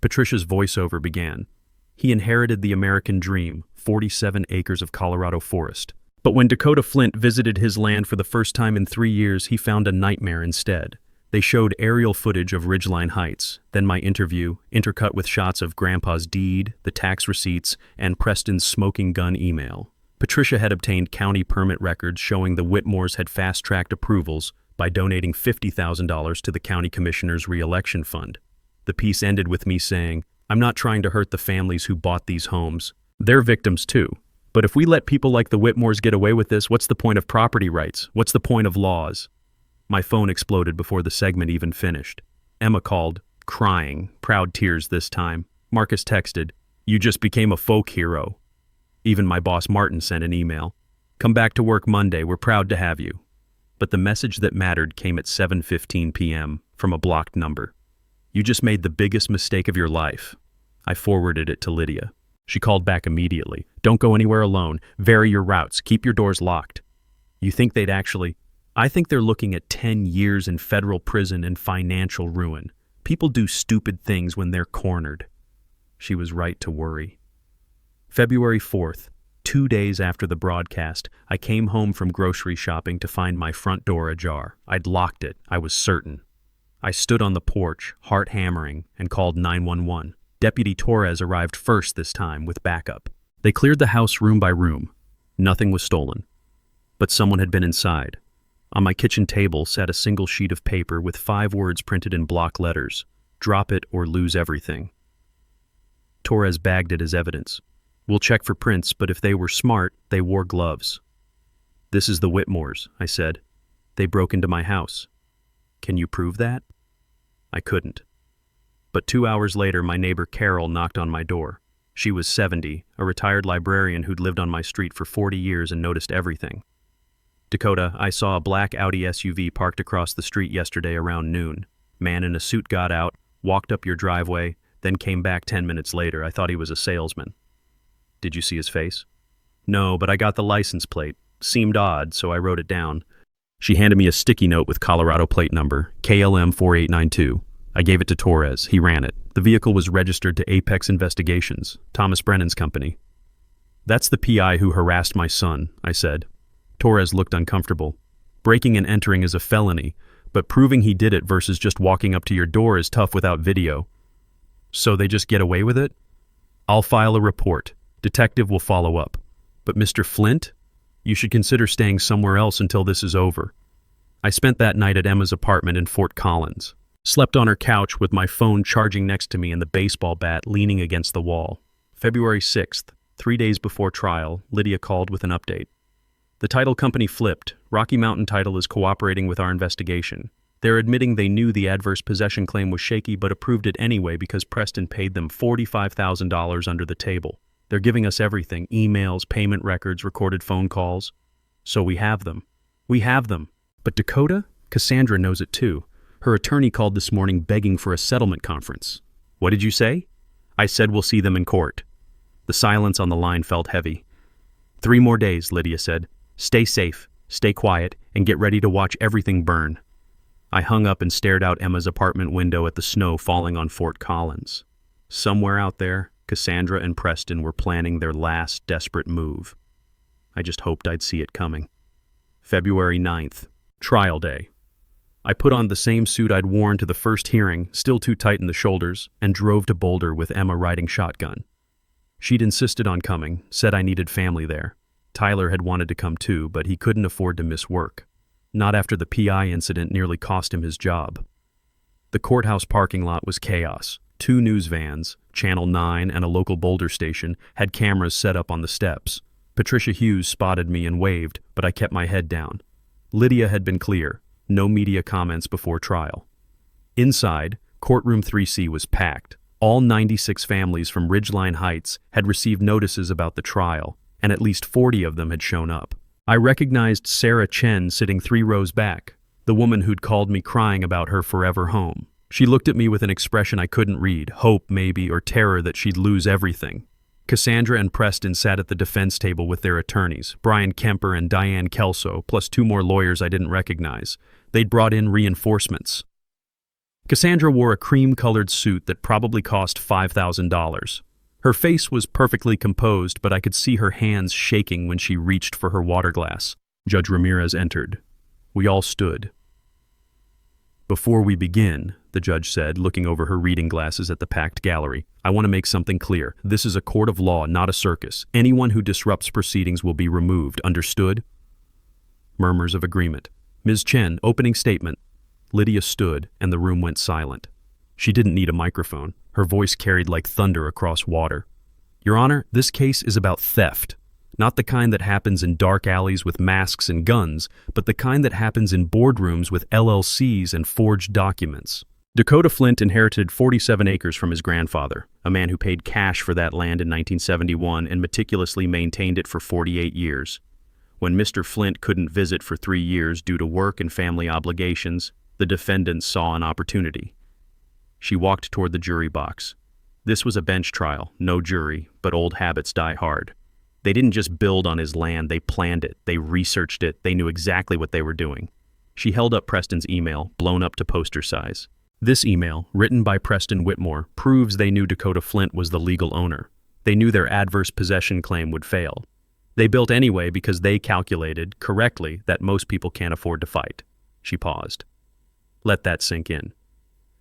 Patricia's voiceover began. He inherited the American dream, 47 acres of Colorado forest. But when Dakota Flint visited his land for the first time in 3 years, he found a nightmare instead. They showed aerial footage of Ridgeline Heights, then my interview, intercut with shots of Grandpa's deed, the tax receipts, and Preston's smoking gun email. Patricia had obtained county permit records showing the Whitmores had fast-tracked approvals by donating $50,000 to the county commissioner's re-election fund. The piece ended with me saying, I'm not trying to hurt the families who bought these homes. They're victims too. But if we let people like the Whitmores get away with this, what's the point of property rights? What's the point of laws? My phone exploded before the segment even finished. Emma called, crying, proud tears this time. Marcus texted, you just became a folk hero. Even my boss Martin sent an email. Come back to work Monday, we're proud to have you. But the message that mattered came at 7:15 p.m. from a blocked number. You just made the biggest mistake of your life. I forwarded it to Lydia. She called back immediately. Don't go anywhere alone. Vary your routes. Keep your doors locked. You think they'd actually... I think they're looking at 10 years in federal prison and financial ruin. People do stupid things when they're cornered. She was right to worry. February 4th, 2 days after the broadcast, I came home from grocery shopping to find my front door ajar. I'd locked it, I was certain. I stood on the porch, heart hammering, and called 911. Deputy Torres arrived first this time with backup. They cleared the house room by room. Nothing was stolen. But someone had been inside. On my kitchen table sat a single sheet of paper with 5 words printed in block letters. Drop it or lose everything. Torres bagged it as evidence. We'll check for prints, but if they were smart, they wore gloves. This is the Whitmores, I said. They broke into my house. Can you prove that? I couldn't. But 2 hours later, my neighbor Carol knocked on my door. She was 70, a retired librarian who'd lived on my street for 40 years and noticed everything. Dakota, I saw a black Audi SUV parked across the street yesterday around noon. Man in a suit got out, walked up your driveway, then came back 10 minutes later. I thought he was a salesman. Did you see his face? No, but I got the license plate. Seemed odd, so I wrote it down. She handed me a sticky note with Colorado plate number, KLM 4892. I gave it to Torres. He ran it. The vehicle was registered to Apex Investigations, Thomas Brennan's company. That's the PI who harassed my son, I said. Torres looked uncomfortable. Breaking and entering is a felony, but proving he did it versus just walking up to your door is tough without video. So they just get away with it? I'll file a report. Detective will follow up. But Mr. Flint? You should consider staying somewhere else until this is over. I spent that night at Emma's apartment in Fort Collins. Slept on her couch with my phone charging next to me and the baseball bat leaning against the wall. February 6th, 3 days before trial, Lydia called with an update. The title company flipped. Rocky Mountain Title is cooperating with our investigation. They're admitting they knew the adverse possession claim was shaky but approved it anyway because Preston paid them $45,000 under the table. They're giving us everything, emails, payment records, recorded phone calls. So we have them. We have them. But Dakota? Cassandra knows it too. Her attorney called this morning begging for a settlement conference. What did you say? I said we'll see them in court. The silence on the line felt heavy. 3 more days, Lydia said. Stay safe, stay quiet, and get ready to watch everything burn. I hung up and stared out Emma's apartment window at the snow falling on Fort Collins. Somewhere out there, Cassandra and Preston were planning their last desperate move. I just hoped I'd see it coming. February 9th, trial day. I put on the same suit I'd worn to the first hearing, still too tight in the shoulders, and drove to Boulder with Emma riding shotgun. She'd insisted on coming, said I needed family there. Tyler had wanted to come too, but he couldn't afford to miss work. Not after the PI incident nearly cost him his job. The courthouse parking lot was chaos. 2 news vans, Channel 9 and a local Boulder station, had cameras set up on the steps. Patricia Hughes spotted me and waved, but I kept my head down. Lydia had been clear. No media comments before trial. Inside, courtroom 3C was packed. All 96 families from Ridgeline Heights had received notices about the trial, and at least 40 of them had shown up. I recognized Sarah Chen sitting 3 rows back, the woman who'd called me crying about her forever home. She looked at me with an expression I couldn't read, hope maybe, or terror that she'd lose everything. Cassandra and Preston sat at the defense table with their attorneys, Brian Kemper and Diane Kelso, plus 2 more lawyers I didn't recognize. They'd brought in reinforcements. Cassandra wore a cream-colored suit that probably cost $5,000. Her face was perfectly composed, but I could see her hands shaking when she reached for her water glass. Judge Ramirez entered. We all stood. Before we begin, the judge said, looking over her reading glasses at the packed gallery, I want to make something clear. This is a court of law, not a circus. Anyone who disrupts proceedings will be removed. Understood? Murmurs of agreement. Ms. Chen, opening statement. Lydia stood, and the room went silent. She didn't need a microphone. Her voice carried like thunder across water. Your Honor, this case is about theft. Not the kind that happens in dark alleys with masks and guns, but the kind that happens in boardrooms with LLCs and forged documents. Dakota Flint inherited 47 acres from his grandfather, a man who paid cash for that land in 1971 and meticulously maintained it for 48 years. When Mr. Flint couldn't visit for 3 years due to work and family obligations, the defendant saw an opportunity. She walked toward the jury box. This was a bench trial, no jury, but old habits die hard. They didn't just build on his land, they planned it, they researched it, they knew exactly what they were doing. She held up Preston's email, blown up to poster size. This email, written by Preston Whitmore, proves they knew Dakota Flint was the legal owner. They knew their adverse possession claim would fail. They built anyway because they calculated, correctly, that most people can't afford to fight. She paused. Let that sink in.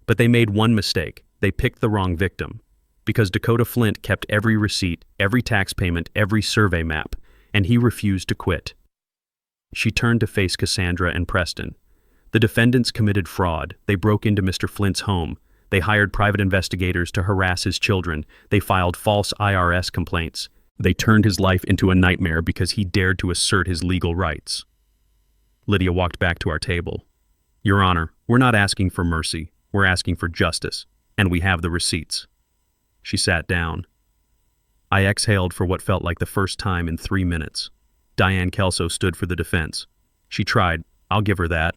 But they made one mistake. They picked the wrong victim. Because Dakota Flint kept every receipt, every tax payment, every survey map, and he refused to quit. She turned to face Cassandra and Preston. The defendants committed fraud. They broke into Mr. Flint's home. They hired private investigators to harass his children. They filed false IRS complaints. They turned his life into a nightmare because he dared to assert his legal rights. Lydia walked back to our table. Your Honor, we're not asking for mercy. We're asking for justice, and we have the receipts. She sat down. I exhaled for what felt like the first time in 3 minutes. Diane Kelso stood for the defense. She tried, I'll give her that,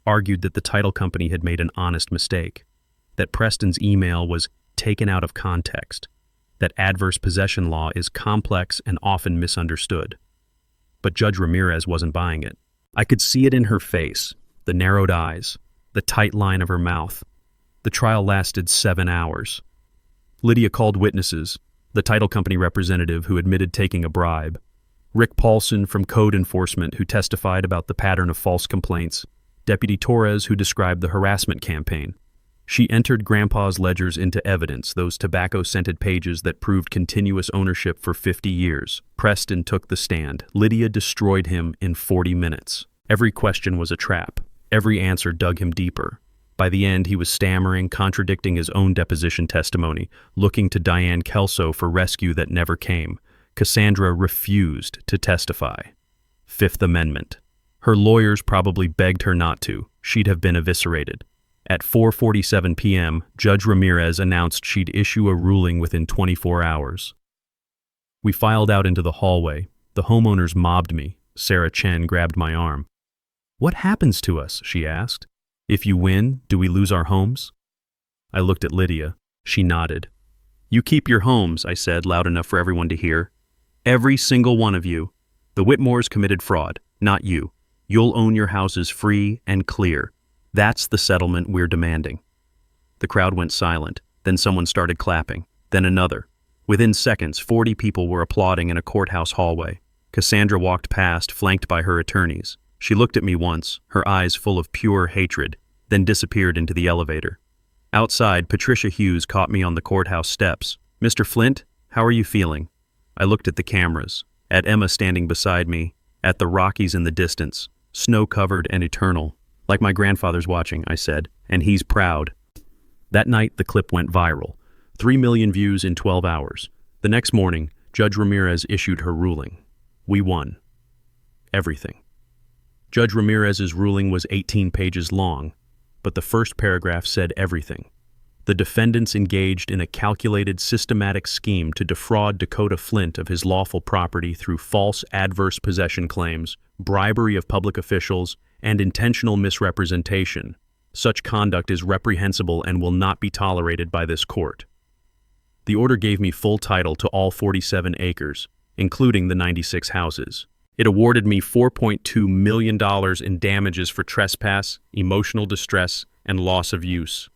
argued that the title company had made an honest mistake, that Preston's email was taken out of context, that adverse possession law is complex and often misunderstood. But Judge Ramirez wasn't buying it. I could see it in her face, the narrowed eyes, the tight line of her mouth. The trial lasted 7 hours. Lydia called witnesses, the title company representative who admitted taking a bribe, Rick Paulson from Code Enforcement who testified about the pattern of false complaints, Deputy Torres who described the harassment campaign. She entered Grandpa's ledgers into evidence, those tobacco-scented pages that proved continuous ownership for 50 years. Preston took the stand. Lydia destroyed him in 40 minutes. Every question was a trap. Every answer dug him deeper. By the end, he was stammering, contradicting his own deposition testimony, looking to Diane Kelso for rescue that never came. Cassandra refused to testify. Fifth Amendment. Her lawyers probably begged her not to. She'd have been eviscerated. At 4:47 p.m., Judge Ramirez announced she'd issue a ruling within 24 hours. We filed out into the hallway. The homeowners mobbed me. Sarah Chen grabbed my arm. What happens to us? She asked. If you win, do we lose our homes? I looked at Lydia. She nodded. You keep your homes, I said, loud enough for everyone to hear. Every single one of you. The Whitmores committed fraud, not you. You'll own your houses free and clear. That's the settlement we're demanding. The crowd went silent. Then someone started clapping. Then another. Within seconds, 40 people were applauding in a courthouse hallway. Cassandra walked past, flanked by her attorneys. She looked at me once, her eyes full of pure hatred, then disappeared into the elevator. Outside, Patricia Hughes caught me on the courthouse steps. Mr. Flint, how are you feeling? I looked at the cameras, at Emma standing beside me, at the Rockies in the distance, snow-covered and eternal. Like my grandfather's watching, I said, and he's proud. That night, the clip went viral. 3 million views in 12 hours. The next morning, Judge Ramirez issued her ruling. We won. Everything. Judge Ramirez's ruling was 18 pages long, but the first paragraph said everything. The defendants engaged in a calculated, systematic scheme to defraud Dakota Flint of his lawful property through false adverse possession claims, bribery of public officials, and intentional misrepresentation. Such conduct is reprehensible and will not be tolerated by this court. The order gave me full title to all 47 acres, including the 96 houses. It awarded me $4.2 million in damages for trespass, emotional distress, and loss of use.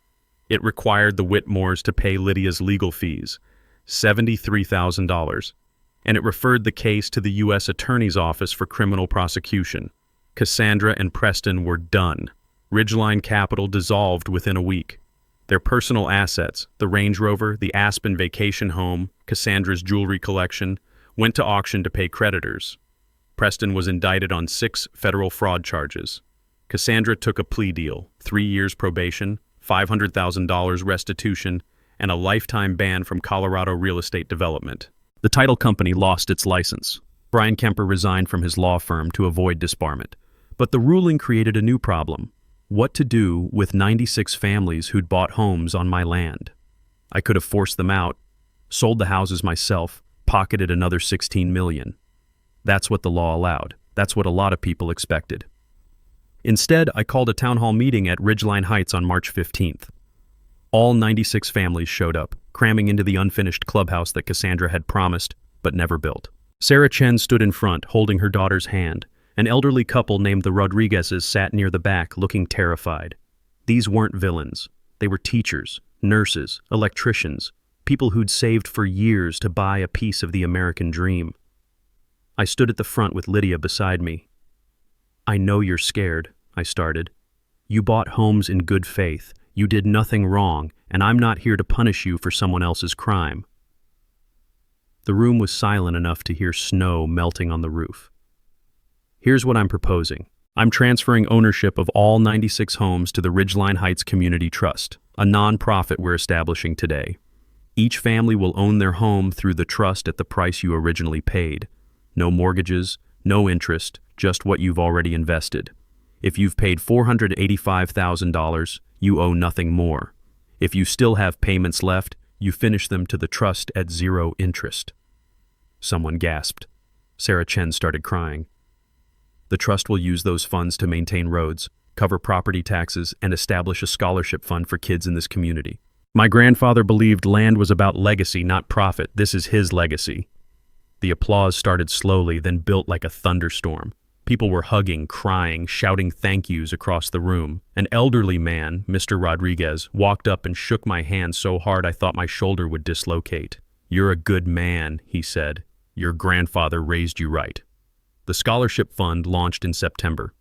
It required the Whitmores to pay Lydia's legal fees, $73,000, and it referred the case to the U.S. Attorney's Office for criminal prosecution. Cassandra and Preston were done. Ridgeline Capital dissolved within a week. Their personal assets, the Range Rover, the Aspen vacation home, Cassandra's jewelry collection, went to auction to pay creditors. Preston was indicted on 6 federal fraud charges. Cassandra took a plea deal, 3 years probation, $500,000 restitution, and a lifetime ban from Colorado real estate development. The title company lost its license. Brian Kemper resigned from his law firm to avoid disbarment. But the ruling created a new problem: what to do with 96 families who'd bought homes on my land. I could have forced them out, sold the houses myself, pocketed another $16 million. That's what the law allowed. That's what a lot of people expected. Instead, I called a town hall meeting at Ridgeline Heights on March 15th. All 96 families showed up, cramming into the unfinished clubhouse that Cassandra had promised but never built. Sarah Chen stood in front, holding her daughter's hand. An elderly couple named the Rodriguezes sat near the back, looking terrified. These weren't villains. They were teachers, nurses, electricians, people who'd saved for years to buy a piece of the American dream. I stood at the front with Lydia beside me. "I know you're scared," I started. "You bought homes in good faith. You did nothing wrong, and I'm not here to punish you for someone else's crime." The room was silent enough to hear snow melting on the roof. "Here's what I'm proposing. I'm transferring ownership of all 96 homes to the Ridgeline Heights Community Trust, a nonprofit we're establishing today. Each family will own their home through the trust at the price you originally paid. No mortgages, no interest, just what you've already invested. If you've paid $485,000, you owe nothing more. If you still have payments left, you finish them to the trust at 0 interest." Someone gasped. Sarah Chen started crying. "The trust will use those funds to maintain roads, cover property taxes, and establish a scholarship fund for kids in this community. My grandfather believed land was about legacy, not profit. This is his legacy." The applause started slowly, then built like a thunderstorm. People were hugging, crying, shouting thank yous across the room. An elderly man, Mr. Rodriguez, walked up and shook my hand so hard I thought my shoulder would dislocate. "You're a good man," he said. "Your grandfather raised you right." The scholarship fund launched in September.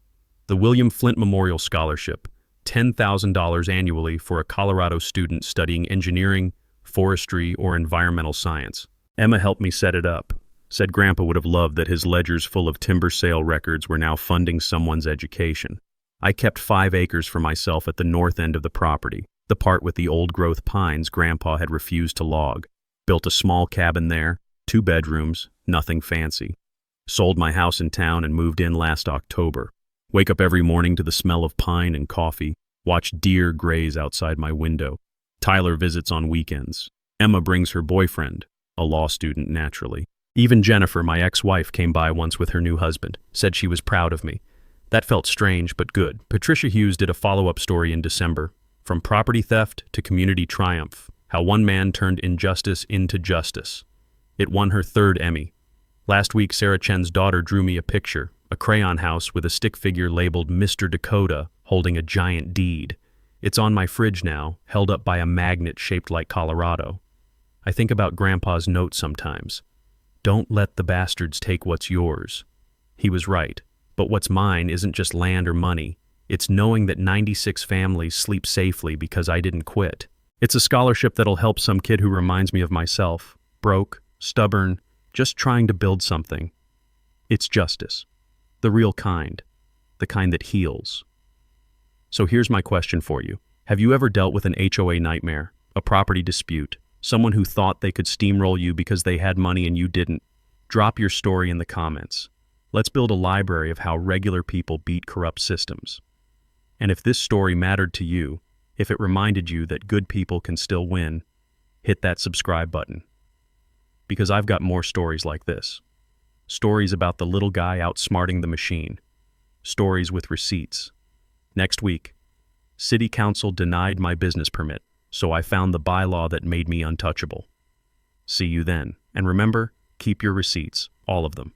The William Flint Memorial Scholarship, $10,000 annually for a Colorado student studying engineering, forestry, or environmental science. Emma helped me set it up. Said Grandpa would have loved that his ledgers full of timber sale records were now funding someone's education. I kept 5 acres for myself at the north end of the property, the part with the old-growth pines Grandpa had refused to log. Built a small cabin there, 2 bedrooms, nothing fancy. Sold my house in town and moved in last October. Wake up every morning to the smell of pine and coffee. Watch deer graze outside my window. Tyler visits on weekends. Emma brings her boyfriend, a law student naturally. Even Jennifer, my ex-wife, came by once with her new husband, said she was proud of me. That felt strange, but good. Patricia Hughes did a follow-up story in December. From property theft to community triumph, how one man turned injustice into justice. It won her 3rd Emmy. Last week, Sarah Chen's daughter drew me a picture, a crayon house with a stick figure labeled Mr. Dakota holding a giant deed. It's on my fridge now, held up by a magnet shaped like Colorado. I think about Grandpa's note sometimes. Don't let the bastards take what's yours. He was right, but what's mine isn't just land or money. It's knowing that 96 families sleep safely because I didn't quit. It's a scholarship that'll help some kid who reminds me of myself, broke, stubborn, just trying to build something. It's justice, the real kind, the kind that heals. So here's my question for you. Have you ever dealt with an HOA nightmare, a property dispute? Someone who thought they could steamroll you because they had money and you didn't? Drop your story in the comments. Let's build a library of how regular people beat corrupt systems. And if this story mattered to you, If it reminded you that good people can still win, hit that subscribe button. Because I've got more stories like this. Stories about the little guy outsmarting the machine. Stories with receipts. Next week, City Council denied my business permit, so I found the bylaw that made me untouchable. See you then. And remember, keep your receipts, all of them.